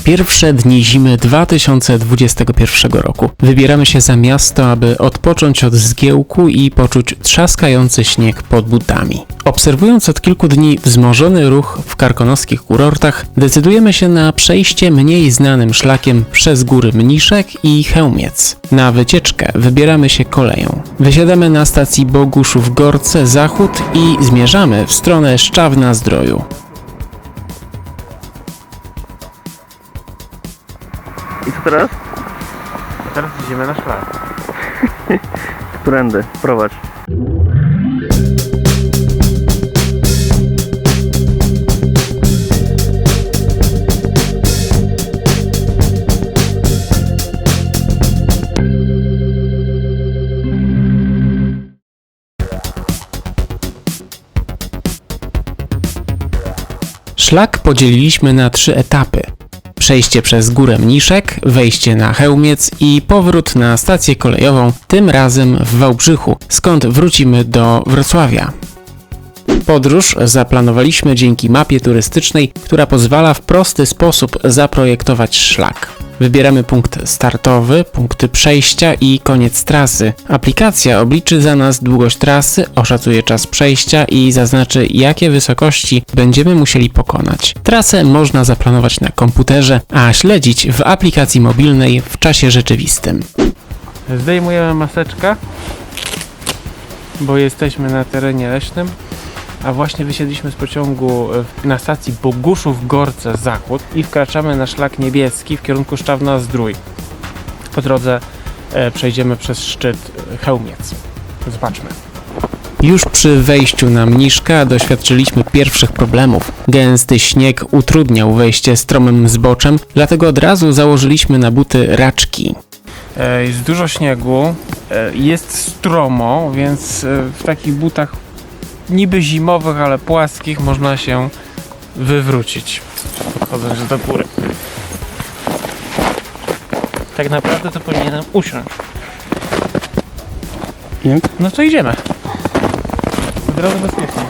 Pierwsze dni zimy 2021 roku. Wybieramy się za miasto, aby odpocząć od zgiełku i poczuć trzaskający śnieg pod butami. Obserwując od kilku dni wzmożony ruch w karkonoskich kurortach, decydujemy się na przejście mniej znanym szlakiem przez góry Mniszek i Chełmiec. Na wycieczkę wybieramy się koleją. Wysiadamy na stacji Boguszów-Gorce Zachód i zmierzamy w stronę Szczawna-Zdroju. I co teraz? Teraz idziemy na szlak. Którędy? Prowadź. Szlak podzieliliśmy na 3 etapy. Przejście przez górę Mniszek, wejście na Chełmiec i powrót na stację kolejową, tym razem w Wałbrzychu, skąd wrócimy do Wrocławia. Podróż zaplanowaliśmy dzięki mapie turystycznej, która pozwala w prosty sposób zaprojektować szlak. Wybieramy punkt startowy, punkty przejścia i koniec trasy. Aplikacja obliczy za nas długość trasy, oszacuje czas przejścia i zaznaczy, jakie wysokości będziemy musieli pokonać. Trasę można zaplanować na komputerze, a śledzić w aplikacji mobilnej w czasie rzeczywistym. Zdejmujemy maseczkę, bo jesteśmy na terenie leśnym. A właśnie wysiedliśmy z pociągu na stacji Boguszów-Gorce Zachód i wkraczamy na szlak niebieski w kierunku Szczawna-Zdrój. Po drodze przejdziemy przez szczyt Chełmiec. Zobaczmy. Już przy wejściu na Mniszka doświadczyliśmy pierwszych problemów. Gęsty śnieg utrudniał wejście stromym zboczem, dlatego od razu założyliśmy na buty raczki. Jest dużo śniegu, jest stromo, więc w takich butach niby zimowych, ale płaskich można się wywrócić, podchodząc do góry. Tak naprawdę to powinienem usiąść. Jak? No to idziemy. Od razu bezpiecznie.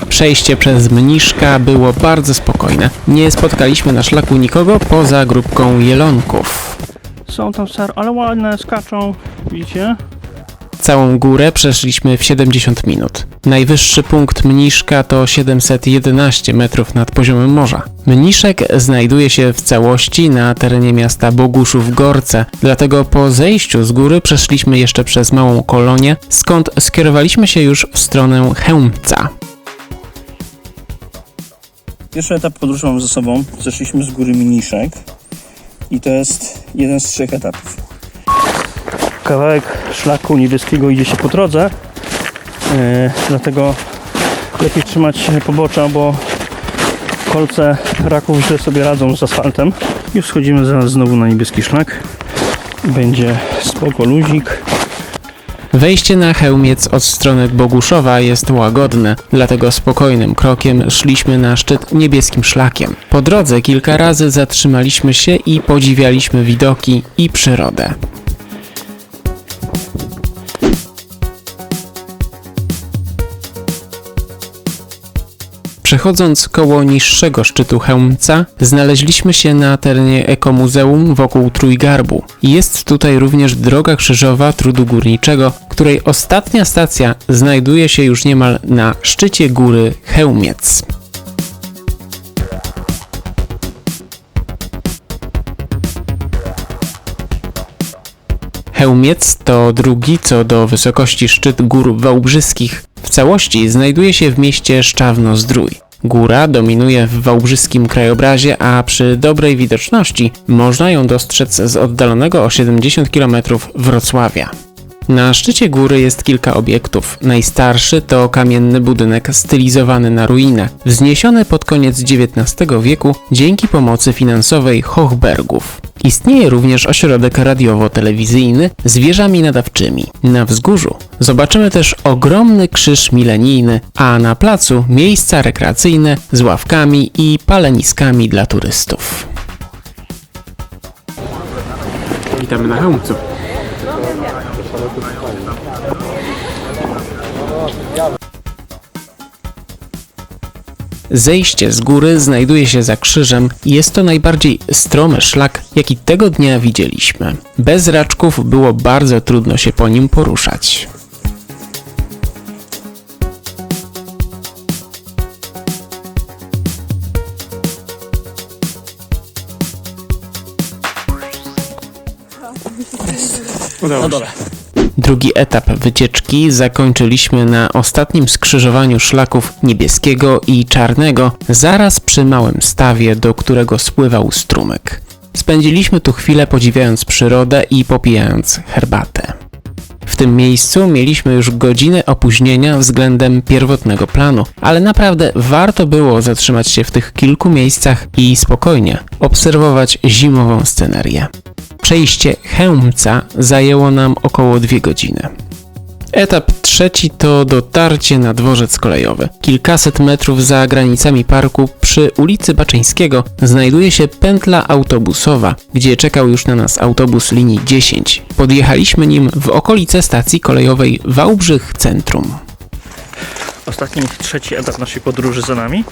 Przejście przez Mniszka było bardzo spokojne. Nie spotkaliśmy na szlaku nikogo poza grupką jelonków. Są tam ale ładne, skaczą, widzicie? Całą górę przeszliśmy w 70 minut. Najwyższy punkt Mniszka to 711 metrów nad poziomem morza. Mniszek znajduje się w całości na terenie miasta Boguszów-Gorce, dlatego po zejściu z góry przeszliśmy jeszcze przez Małą Kolonię, skąd skierowaliśmy się już w stronę Chełmca. Pierwszy etap podróży mam za sobą. Zeszliśmy z góry Mniszek i to jest jeden z 3 etapów. Kawałek szlaku niebieskiego idzie się po drodze, dlatego lepiej trzymać pobocza, bo kolce raków źle sobie radzą z asfaltem. Już schodzimy zaraz znowu na niebieski szlak. Będzie spoko, luzik. Wejście na Chełmiec od strony Boguszowa jest łagodne, dlatego spokojnym krokiem szliśmy na szczyt niebieskim szlakiem. Po drodze kilka razy zatrzymaliśmy się i podziwialiśmy widoki i przyrodę. Przechodząc koło niższego szczytu Chełmca, znaleźliśmy się na terenie ekomuzeum wokół Trójgarbu. Jest tutaj również droga krzyżowa trudu górniczego, której ostatnia stacja znajduje się już niemal na szczycie góry Chełmiec. Chełmiec to drugi co do wysokości szczyt gór wałbrzyskich. W całości znajduje się w mieście Szczawno-Zdrój. Góra dominuje w wałbrzyskim krajobrazie, a przy dobrej widoczności można ją dostrzec z oddalonego o 70 km Wrocławia. Na szczycie góry jest kilka obiektów. Najstarszy to kamienny budynek stylizowany na ruinę, wzniesiony pod koniec XIX wieku dzięki pomocy finansowej Hochbergów. Istnieje również ośrodek radiowo-telewizyjny z wieżami nadawczymi. Na wzgórzu zobaczymy też ogromny krzyż milenijny, a na placu miejsca rekreacyjne z ławkami i paleniskami dla turystów. Witamy na Chełmcu. Zejście z góry znajduje się za krzyżem i jest to najbardziej stromy szlak, jaki tego dnia widzieliśmy. Bez raczków było bardzo trudno się po nim poruszać. Na dole. Drugi etap wycieczki zakończyliśmy na ostatnim skrzyżowaniu szlaków niebieskiego i czarnego, zaraz przy małym stawie, do którego spływał strumyk. Spędziliśmy tu chwilę podziwiając przyrodę i popijając herbatę. W tym miejscu mieliśmy już godzinę opóźnienia względem pierwotnego planu, ale naprawdę warto było zatrzymać się w tych kilku miejscach i spokojnie obserwować zimową scenerię. Przejście Chełmca zajęło nam około 2 godziny. Etap trzeci to dotarcie na dworzec kolejowy. Kilkaset metrów za granicami parku przy ulicy Baczyńskiego znajduje się pętla autobusowa, gdzie czekał już na nas autobus linii 10. Podjechaliśmy nim w okolice stacji kolejowej Wałbrzych Centrum. Ostatni, trzeci etap naszej podróży za nami.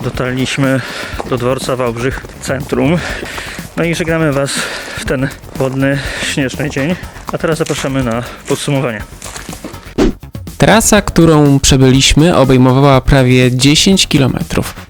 Dotarliśmy do dworca Wałbrzych Centrum. No i żegnamy Was w ten wodny, śnieżny dzień. A teraz zapraszamy na podsumowanie. Trasa, którą przebyliśmy, obejmowała prawie 10 km.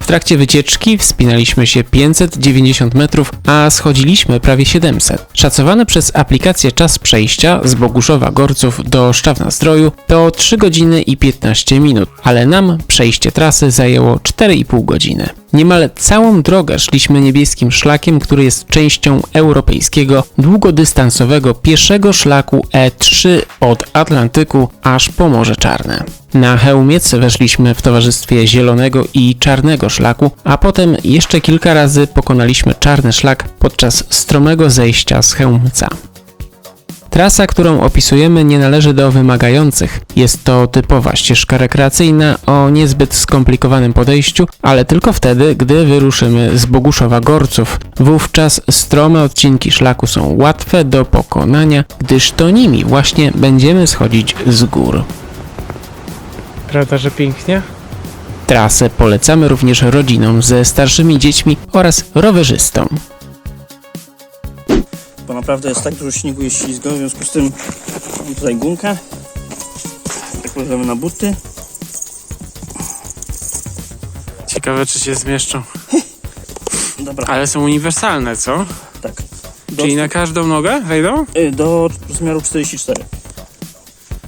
W trakcie wycieczki wspinaliśmy się 590 metrów, a schodziliśmy prawie 700. Szacowany przez aplikację czas przejścia z Boguszowa Gorców do Szczawna-Zdroju to 3 godziny i 15 minut, ale nam przejście trasy zajęło 4,5 godziny. Niemal całą drogę szliśmy niebieskim szlakiem, który jest częścią europejskiego, długodystansowego pieszego szlaku E3 od Atlantyku aż po Morze Czarne. Na Chełmiec weszliśmy w towarzystwie zielonego i czarnego szlaku, a potem jeszcze kilka razy pokonaliśmy czarny szlak podczas stromego zejścia z Chełmca. Trasa, którą opisujemy, nie należy do wymagających. Jest to typowa ścieżka rekreacyjna o niezbyt skomplikowanym podejściu, ale tylko wtedy, gdy wyruszymy z Boguszowa Gorców. Wówczas strome odcinki szlaku są łatwe do pokonania, gdyż to nimi właśnie będziemy schodzić z gór. Prawda, że pięknie? Trasę polecamy również rodzinom ze starszymi dziećmi oraz rowerzystom. Bo naprawdę jest tak dużo śniegu i ślizgo, w związku z tym mam tutaj gumkę. Tak włożymy na buty. Ciekawe, czy się zmieszczą. Dobra, Ale są uniwersalne, co? tak. Czyli na każdą nogę wejdą? Do rozmiaru 44.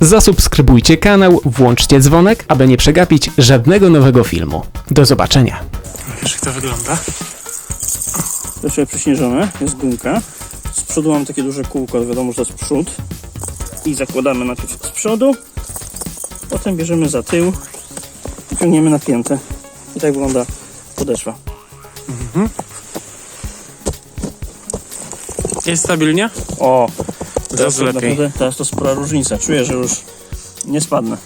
Zasubskrybujcie kanał, włączcie dzwonek, aby nie przegapić żadnego nowego filmu. Do zobaczenia. Wiesz, jak to wygląda? To jest przyśnieżone, jest gumka. Z przodu mam takie duże kółko, wiadomo, że to jest przód. I zakładamy najpierw z przodu, potem bierzemy za tył i ciągniemy na piętę. I tak wygląda podeszwa. Jest stabilnie? O, Teraz lepiej. naprawdę, teraz to spora różnica. Czuję, że już nie spadnę.